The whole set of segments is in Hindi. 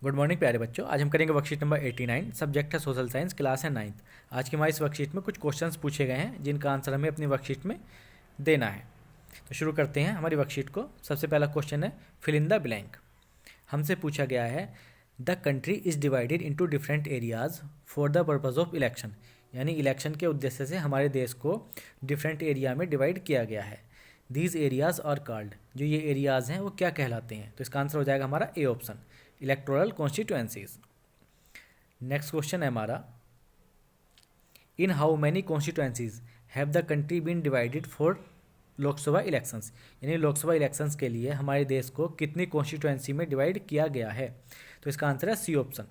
गुड मॉर्निंग प्यारे बच्चों। आज हम करेंगे वर्कशीट नंबर 89। सब्जेक्ट है सोशल साइंस, क्लास है 9th। आज की हमारी इस वर्कशीट में कुछ क्वेश्चंस पूछे गए हैं जिनका आंसर हमें अपनी वर्कशीट में देना है। तो शुरू करते हैं हमारी वर्कशीट को। सबसे पहला क्वेश्चन है फिल इन द ब्लैंक। हमसे पूछा गया है the country is divided into different areas for the purpose of election. यानी इलेक्शन के उद्देश्य से हमारे देश को डिफरेंट एरिया में डिवाइड किया गया है। दीज एरियाज़ आर कॉल्ड, जो ये एरियाज़ हैं वो क्या कहलाते हैं? तो इसका आंसर हो जाएगा हमारा A option, electoral constituencies. Next question है हमारा in how many constituencies have the country been divided for Lok Sabha elections. यानी लोकसभा इलेक्शंस के लिए हमारे देश को कितनी कॉन्स्टिट्यूएंसी में डिवाइड किया गया है? तो इसका आंसर है सी ऑप्शन,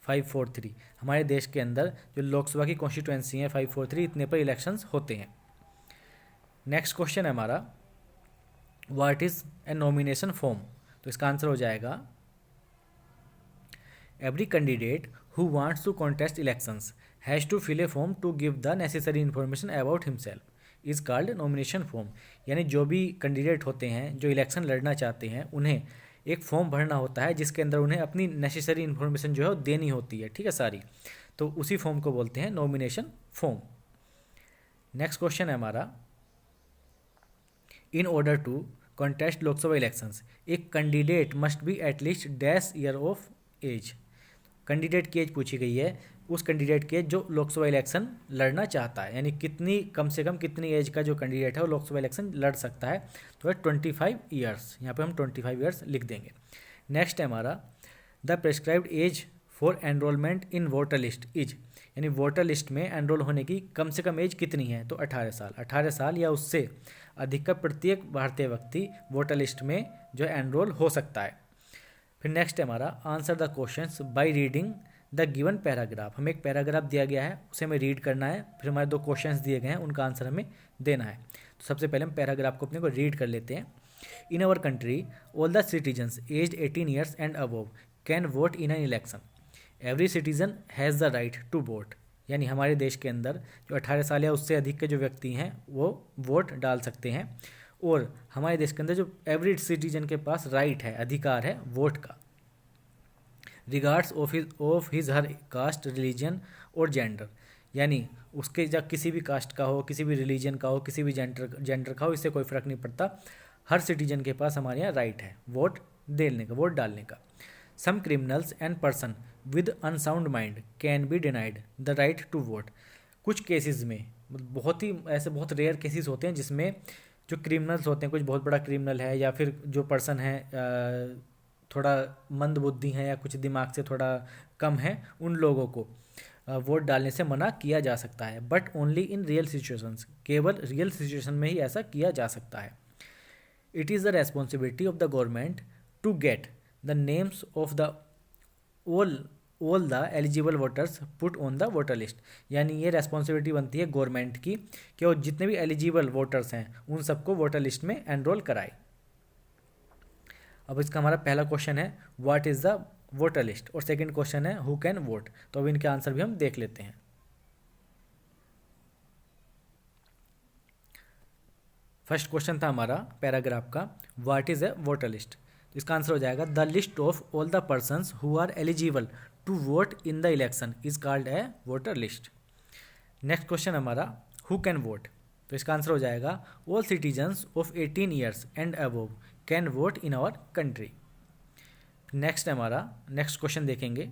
543। हमारे देश के अंदर जो लोकसभा की कॉन्स्टिट्यूएंसी है 543, इतने पर इलेक्शंस होते हैं। नेक्स्ट क्वेश्चन है हमारा what is A nomination form. तो इसका आंसर हो जाएगा every candidate who wants to contest elections has to fill a form to give the necessary information about himself is called nomination form। यानी जो भी कैंडिडेट होते हैं जो इलेक्शन लड़ना चाहते हैं उन्हें एक फॉर्म भरना होता है जिसके अंदर उन्हें अपनी नेसेसरी इन्फॉर्मेशन जो है वो देनी होती है, ठीक है, सारी। तो उसी फॉर्म को बोलते हैं नॉमिनेशन फॉर्म। नेक्स्ट क्वेश्चन है हमारा in order to contest Lok Sabha elections एक candidate must be at least dash year of age. Candidate की एज पूछी गई है, उस कैंडिडेट की एज जो लोकसभा इलेक्शन लड़ना चाहता है, यानी कितनी कम से कम कितनी एज का जो कैंडिडेट है वो लोकसभा इलेक्शन लड़ सकता है। तो है 25 ईयर्स, यहाँ पे हम 25 ईयर्स लिख देंगे। नेक्स्ट है हमारा the prescribed age for enrolment in voter list is. यानी वोटर लिस्ट में एनरोल होने की कम से कम एज कितनी है? तो 18 साल। 18 साल या उससे अधिक का प्रत्येक भारतीय व्यक्ति वोटर लिस्ट में जो है एनरोल हो सकता है। फिर नेक्स्ट है हमारा answer the questions by reading the given paragraph. हमें एक पैराग्राफ दिया गया है, उसे हमें रीड करना है, फिर हमारे दो क्वेश्चंस दिए गए हैं, उनका आंसर हमें देना है। तो सबसे पहले हम पैराग्राफ को अपने को रीड कर लेते हैं। In our country all the citizens aged 18 years and above can vote in an election. Every citizen has the right to vote. यानी हमारे देश के अंदर जो 18 साल या उससे अधिक के जो व्यक्ति हैं वो वोट डाल सकते हैं, और हमारे देश के अंदर जो एवरेज सिटीजन के पास राइट है, अधिकार है वोट का, regards of his her caste, religion और जेंडर। यानी उसके जब किसी भी कास्ट का हो, किसी भी रिलीजन का हो, किसी भी जेंडर का हो, इससे कोई फर्क नहीं पड़ता, हर सिटीजन के पास हमारे यहाँ राइट है वोट देने का, वोट डालने का। Some criminals and person with unsound mind can be denied the right to vote. कुछ केसेस में, बहुत ही ऐसे बहुत रेयर केसेस होते हैं जिसमें जो क्रिमिनल्स होते हैं, कुछ बहुत बड़ा क्रिमिनल है या फिर जो पर्सन है थोड़ा मंद बुद्धि है या कुछ दिमाग से थोड़ा कम है, उन लोगों को वोट डालने से मना किया जा सकता है, but only in real situations. केवल रियल सिचुएशन में ही ऐसा किया जा सकता है। It is the responsibility of the government to get the names of the all the eligible voters put on the voter list. यानी ये रेस्पॉन्सिबिलिटी बनती है गवर्नमेंट की कि वो जितने भी एलिजिबल वोटर्स हैं उन सबको वोटर लिस्ट में एनरोल कराए। अब इसका हमारा पहला क्वेश्चन है what is the voter list, और सेकंड क्वेश्चन है हु कैन वोट। तो अब इनके आंसर भी हम देख लेते हैं। फर्स्ट क्वेश्चन था हमारा पैराग्राफ का what is a voter list. तो इसका आंसर हो जाएगा the list of all the persons who are eligible to vote in the election is called a voter list. Next question हमारा हु कैन वोट। तो इसका आंसर हो जाएगा all citizens of 18 years and above can vote in our country. Next हमारा नेक्स्ट क्वेश्चन देखेंगे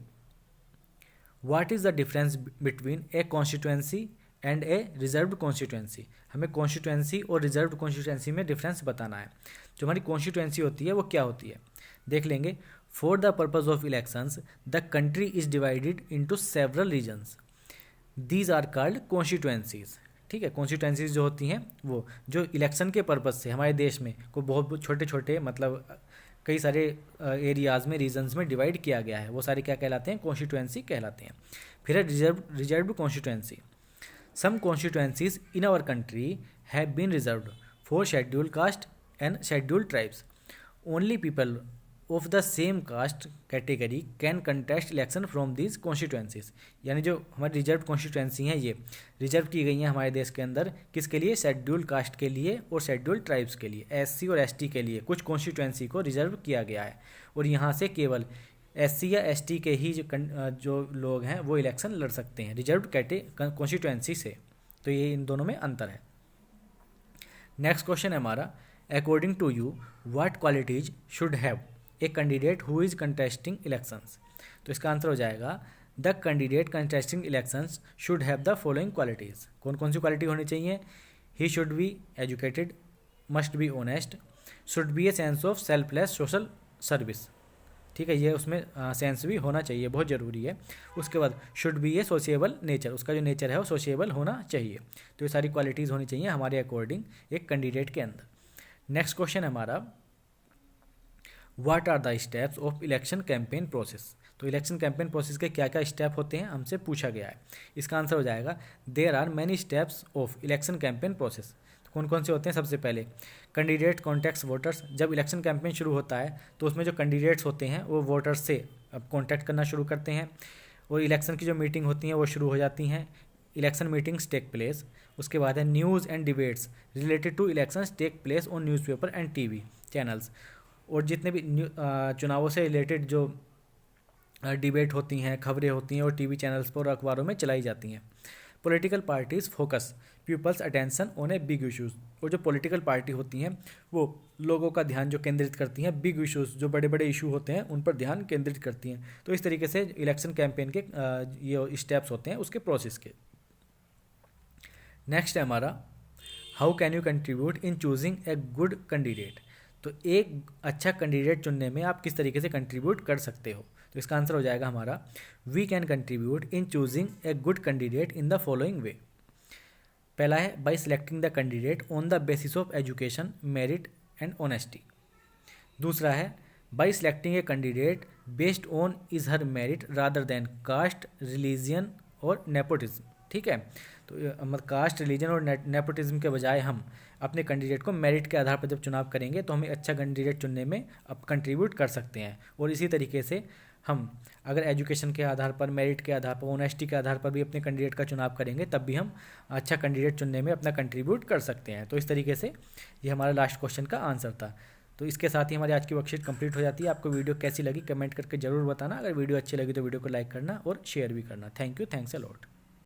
what is the difference between a constituency and A reserved constituency. हमें कॉन्स्टिट्यूएंसी और रिजर्व्ड कॉन्स्टिट्यूएंसी में डिफरेंस बताना है। जो हमारी कॉन्स्टिट्यूएंसी होती है वो क्या होती है, देख लेंगे। For the purpose of elections the country is divided into several regions, these are called constituencies. ठीक है, कॉन्स्टिट्यूएंसीज जो होती हैं वो जो इलेक्शन के पर्पज़ से हमारे देश में को बहुत छोटे छोटे मतलब कई सारे एरियाज़ में, रीजन्स में डिवाइड किया गया है, वो सारे क्या कहलाते हैं? कॉन्स्टिट्यूएंसी कहलाते हैं। फिर है reserved constituency. Some constituencies in our country have been reserved for scheduled caste and scheduled tribes. Only people of the same caste category can contest election from these constituencies. यानी जो हमारी रिजर्व कॉन्स्टिट्यूएंसी हैं ये रिजर्व की गई हैं हमारे देश के अंदर, किसके लिए? शेड्यूल्ड कास्ट के लिए और शेड्यूल्ड ट्राइब्स के लिए, एससी और एसटी के लिए कुछ कॉन्स्टिट्यूएंसी को रिजर्व किया गया है। और यहाँ से केवल SC या ST के ही जो लोग हैं वो इलेक्शन लड़ सकते हैं रिजर्व्ड कॉन्स्टिट्यूएंसी से। तो ये इन दोनों में अंतर है। नेक्स्ट क्वेश्चन है हमारा, according to you what qualities should have a candidate who is contesting elections. तो इसका आंसर हो जाएगा the candidate contesting elections should have the following qualities. कौन कौन सी क्वालिटी होनी चाहिए? He should be educated, must be honest, should be a sense of selfless social service. ठीक है, ये उसमें सेंस भी होना चाहिए, बहुत ज़रूरी है। उसके बाद should be A sociable nature, उसका जो नेचर है वो सोशिएबल होना चाहिए। तो ये सारी क्वालिटीज़ होनी चाहिए हमारे अकॉर्डिंग एक कैंडिडेट के अंदर। नेक्स्ट क्वेश्चन है हमारा, what are the steps of election campaign process. तो इलेक्शन कैंपेन प्रोसेस के क्या क्या स्टेप होते हैं हमसे पूछा गया है। इसका आंसर हो जाएगा there are many steps of election campaign process. कौन कौन से होते हैं? सबसे पहले कैंडिडेट कॉन्टैक्ट्स वोटर्स। जब इलेक्शन कैंपेन शुरू होता है तो उसमें जो कैंडिडेट्स होते हैं वो वोटर्स से अब कॉन्टैक्ट करना शुरू करते हैं और इलेक्शन की जो मीटिंग होती हैं वो शुरू हो जाती हैं। Election meetings take place. उसके बाद है news and debates related to elections take place on newspaper and TV channels. और जितने भी चुनावों से रिलेटेड जो डिबेट होती हैं, खबरें होती हैं और टीवी चैनल्स पर और अखबारों में चलाई जाती हैं। Political parties focus people's attention on a big issues. और जो पॉलिटिकल पार्टी होती हैं वो लोगों का ध्यान जो केंद्रित करती हैं बिग इशूज़, जो बड़े बड़े इशू होते हैं उन पर ध्यान केंद्रित करती हैं। तो इस तरीके से इलेक्शन कैंपेन के ये स्टेप्स होते हैं उसके प्रोसेस के। नेक्स्ट है हमारा, how can you contribute in choosing a good candidate. तो एक अच्छा कैंडिडेट चुनने में आप किस तरीके से कंट्रीब्यूट कर सकते हो? तो इसका आंसर हो जाएगा हमारा, we can contribute in choosing a good candidate in the following way. पहला है by selecting the candidate on the basis of education, merit and honesty. दूसरा है by selecting a candidate based on is her merit rather than caste, religion और नेपोटिज्म। ठीक है, तो मतलब कास्ट, रिलीजन और नेपोटिज्म के बजाय हम अपने कैंडिडेट को मेरिट के आधार पर जब चुनाव करेंगे तो हमें अच्छा कैंडिडेट चुनने में अब कंट्रीब्यूट कर सकते हैं। और इसी तरीके से हम अगर एजुकेशन के आधार पर, मेरिट के आधार पर, ऑनेस्टी के आधार पर भी अपने कैंडिडेट का चुनाव करेंगे तब भी हम अच्छा कैंडिडेट चुनने में अपना कंट्रीब्यूट कर सकते हैं। तो इस तरीके से ये हमारा लास्ट क्वेश्चन का आंसर था। तो इसके साथ ही हमारी आज की वर्कशीट कंप्लीट हो जाती है। आपको वीडियो कैसी लगी कमेंट करके जरूर बताना। अगर वीडियो अच्छी लगी तो वीडियो को लाइक करना और शेयर भी करना। Thank you, thanks a lot.